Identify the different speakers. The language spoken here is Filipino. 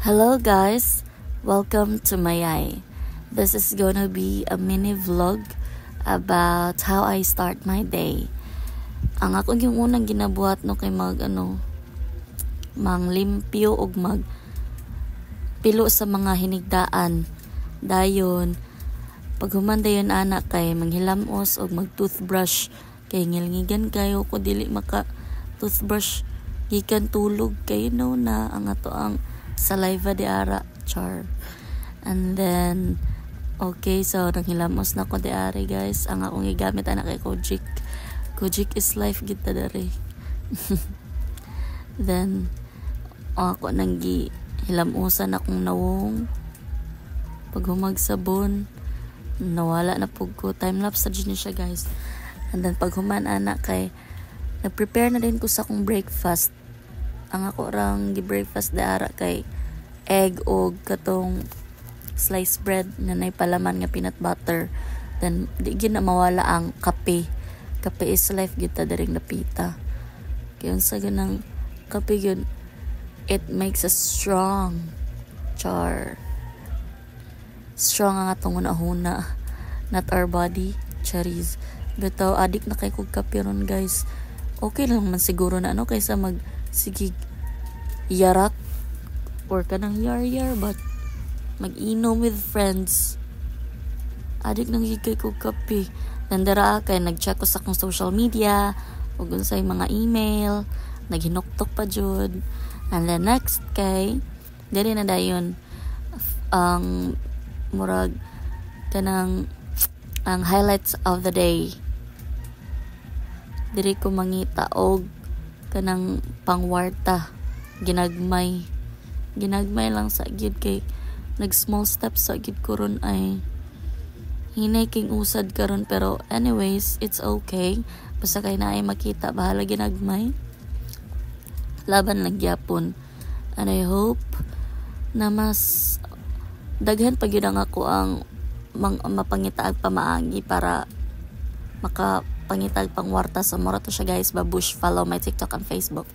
Speaker 1: Hello guys, welcome to Mayay. This is gonna be a mini vlog about how I start my day. Ang akong yung unang ginabuhat no kay manglimpyo og pilo sa mga hinigdaan. Dayon pag human dayon anak kay manghilamos og mag-toothbrush kay ngilngigan kayo ko dili maka toothbrush gikan tulog kay na ang ato ang saliva di ara char. And then okay, so nanghilamos na ko di ari guys. Ang akong gigamit anak kay Kojic is life kita dari. Then ako nang hilamusan akong nawong pag humagsabon nawala na pug ko. Time lapse sa dyan siya guys. And then pag human anak kay nag-prepare na din ko sa akong breakfast. Ang ako rang gi-breakfast da ara kay egg o katong sliced bread na palaman nga peanut butter. Then di gyud na mawala ang kape. Kape is life kita daring napita. Kaya sa ganang kape yun, it makes us strong. Char. Strong ang atong una-huna. Not our body. Charis. Bitaw adik na kay kog kape ron guys. Okay lang man siguro na kaysa sige yarak or kanang yar but mag-inom with friends. Adik nang higay ko kape. Nandara kay nag-check ko sa akong social media ug unsay mga email, naghinuktok pa jud. And then next kay dili na dayon ang murag kanang ang highlights of the day. Diri ko mangita og kanang pangwarta ginagmay lang sa gid kay nag small steps sa gid ko ron ay hinay king usad karon pero anyways it's okay basta kay naay makita bahala ginagmay laban lang gyapon. And I hope na mas daghan pa gyud ang ako ang mapangitaag pamaagi para makapangitag pangwarta sa mura to siya guys. Babush, follow my TikTok and Facebook.